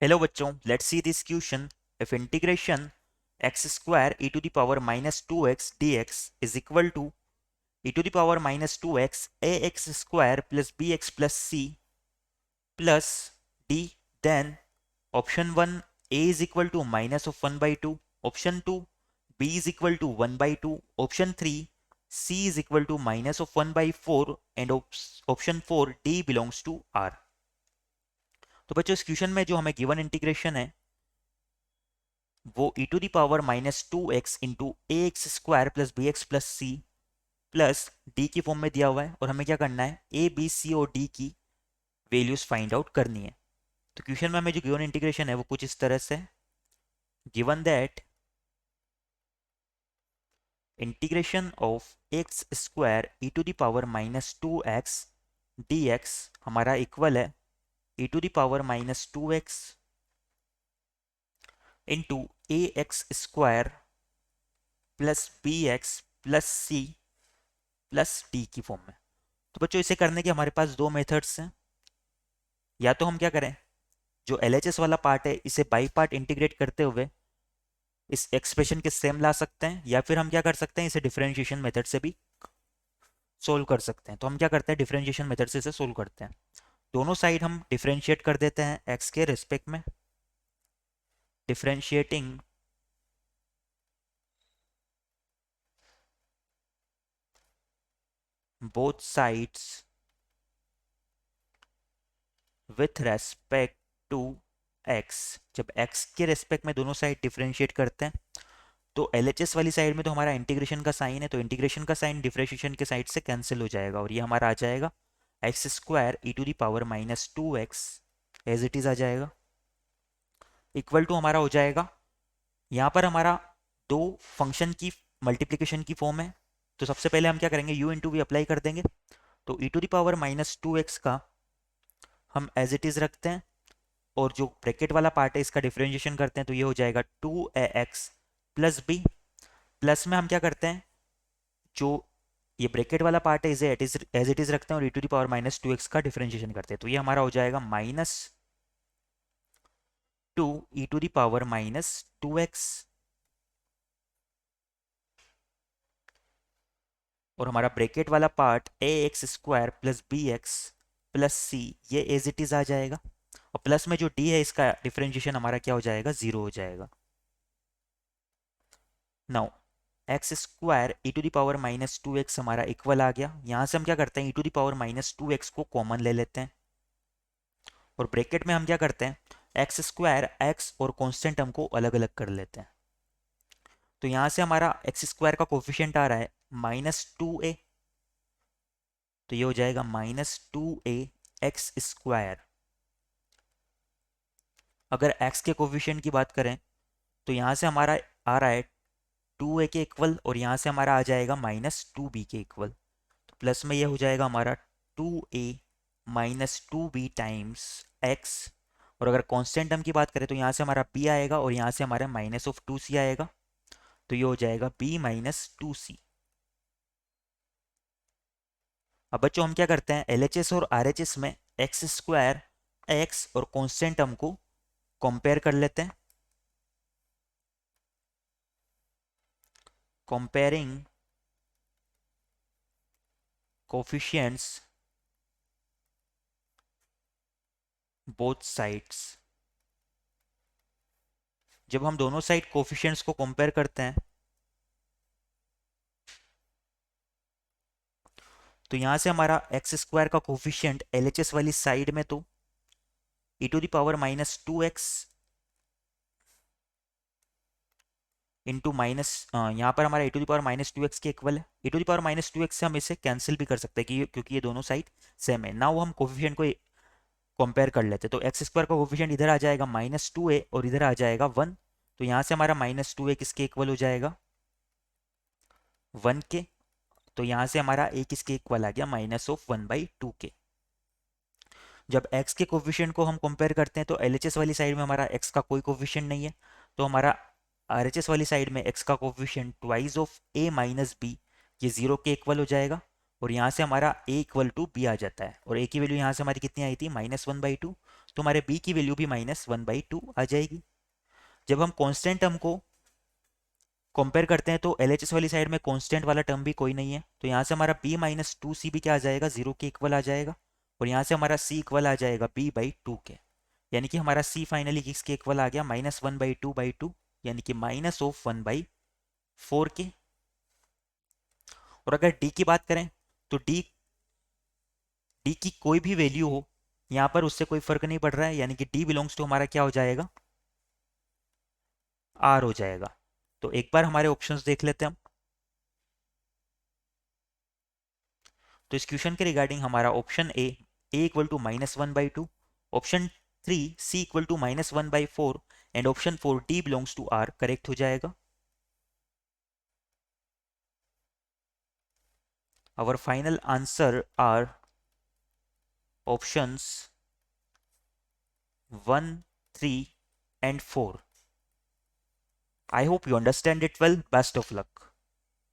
Hello बच्चों, let's see this question. If integration x square e to the power minus two x d x is equal to e to the power minus two x a x square plus b x plus c plus d, then option one A is equal to minus of one by two, option two B is equal to one by two, option three C is equal to minus of one by four and option four D belongs to R. तो बच्चों, इस question में जो हमें given integration है वो e to the power minus two x into a x square plus b x plus c plus d की form में दिया हुआ है और हमें क्या करना है, ए बी सी और डी की वैल्यूज फाइंड आउट करनी है. तो क्वेश्चन में हमें जो गिवन इंटीग्रेशन है वो कुछ इस तरह से, given that integration of x square e to the power minus two x d x हमारा इक्वल है e to the power minus two x into a x square plus b x plus c plus d की form में. तो बच्चों, इसे करने के हमारे पास दो मेथड्स हैं. या तो हम क्या करें, जो एलएचएस वाला पार्ट है इसे बाई पार्ट इंटीग्रेट करते हुए इस एक्सप्रेशन के सेम ला सकते हैं, या फिर हम क्या कर सकते हैं, इसे डिफरेंशिएशन मेथड से भी सोल्व कर सकते हैं. तो हम क्या करते हैं, डिफरेंशिएशन मेथड से इसे सोल्व करते हैं. दोनों साइड हम डिफरेंशिएट कर देते हैं एक्स के रिस्पेक्ट में. Differentiating both sides with respect to x. जब x के रेस्पेक्ट में दोनों साइड डिफरेंशिएट करते हैं तो एलएचएस वाली साइड में तो हमारा इंटीग्रेशन का साइन है, तो इंटीग्रेशन का साइन डिफरेंशिएशन के साइड से कैंसिल हो जाएगा और ये हमारा आ जाएगा x square e to the power minus two x as it is आ जाएगा, इक्वल टू हमारा हो जाएगा. यहाँ पर हमारा दो फंक्शन की मल्टीप्लीकेशन की फॉर्म है. तो सबसे पहले हम क्या करेंगे, u इंटू वी अप्लाई कर देंगे. तो e to the power minus two x का हम एज इट इज रखते हैं और जो ब्रैकेट वाला पार्ट है इसका डिफरेंशिएशन करते हैं तो ये हो जाएगा two a x plus b. Plus में हम क्या करते हैं, जो ये ब्रैकेट वाला पार्ट है इसे एज इट इज रखते हैं और e to the power minus two x का डिफरेंशिएशन करते हैं. तो ये हमारा हो जाएगा minus two e to the power minus two x और हमारा ब्रैकेट वाला part a x square plus b x plus c ये एज इट इज आ जाएगा. और प्लस में जो डी है इसका डिफरेंशिएशन हमारा क्या हो जाएगा, जीरो हो जाएगा. Now x square e to the power minus two x हमारा इक्वल आ गया. यहाँ से हम क्या करते हैं, e to the power minus two x को कॉमन ले लेते हैं और ब्रैकेट में हम क्या करते हैं, एक्स स्क्वायर एक्स और कॉन्स्टेंट टर्म को अलग अलग कर लेते हैं. तो यहाँ से हमारा एक्स स्क्वायर का कोफिशिएंट आ रहा है माइनस टू ए, तो ये हो जाएगा minus to a x square. अगर x के कोफिशिएंट की बात करें तो यहाँ से हमारा आ रहा है टू ए के इक्वल और यहाँ से हमारा आ जाएगा माइनस टू बी के इक्वल. तो प्लस में ये हो जाएगा हमारा two a minus two b times x. और अगर कांस्टेंट टर्म की बात करें तो यहाँ से हमारा b आएगा और यहाँ से हमारा माइनस ऑफ टू सी आएगा. तो ये हो जाएगा b माइनस टू सी. अब बच्चों हम क्या करते हैं, एलएचएस और आरएचएस में एक्स स्क्वायर एक्स और कांस्टेंट टर्म को कंपेयर कर लेते हैं. Comparing coefficients both sides. जब हम दोनों साइड कोफिशिएंट्स को कंपेयर करते हैं तो यहां से हमारा एक्स स्क्वायर का कोफिशिएंट एलएचएस वाली साइड में तो e to the power minus two x into minus, यहाँ पर हमारा e to the power minus two x के इक्वल है. E to the power minus two x से हम इसे कैंसिल भी कर सकते हैं क्योंकि ये दोनों साइड सेम है. नाउ हम कोफिशिएंट को कंपेयर कर लेते हैं. तो एक्स स्क्वायर का कोफिशिएंट इधर आ जाएगा माइनस टू ए और इधर आ जाएगा वन. तो यहाँ से हमारा माइनस टू ए किसके इक्वल हो जाएगा, वन के. तो यहाँ से हमारा ए किसके इक्वल आ गया, minus of one by to के. जब x के कोफिशिएंट को हम कंपेयर करते हैं तो एलएचएस वाली साइड में हमारा x का कोई कोफिशिएंट नहीं है, तो हमारा आरएचएस वाली साइड में x का coefficient twice of a minus b ये जीरो के इक्वल हो जाएगा. और यहाँ से हमारा a इक्वल टू बी आ जाता है और a की वैल्यू यहाँ से हमारी कितनी आई थी, माइनस वन बाई टू. तो हमारे b की वैल्यू भी -1/2 आ जाएगी। जब हम कांस्टेंट टर्म को कंपेयर करते हैं तो LHS वाली साइड में कांस्टेंट वाला टर्म भी कोई नहीं है, तो यहाँ से हमारा b-2c भी क्या आ जाएगा, 0 के इक्वल आ जाएगा। और यहाँ से हमारा c इक्वल आ जाएगा b/2 के, यानी कि हमारा c फाइनली किसके इक्वल आ गया, -1/2/2, यानी कि -1/4 के। और अगर d की बात करें तो d की कोई भी वैल्यू हो यहाँ पर उससे कोई फर्क नहीं पड़ रहा है, यानी कि d बिलोंग्स टू हमारा क्या हो जाएगा, r हो जाएगा। तो एक बार हमारे ऑप्शंस देख लेते हैं हम। तो इस क्वेश्चन के रिगार्डिंग हमारा option A equal to -1/2, option 3 C equal to -1/4 and option 4 D belongs to R correct हो जाएगा। Our final answer are options 1, 3 and 4. I hope you understand it well. Best of luck.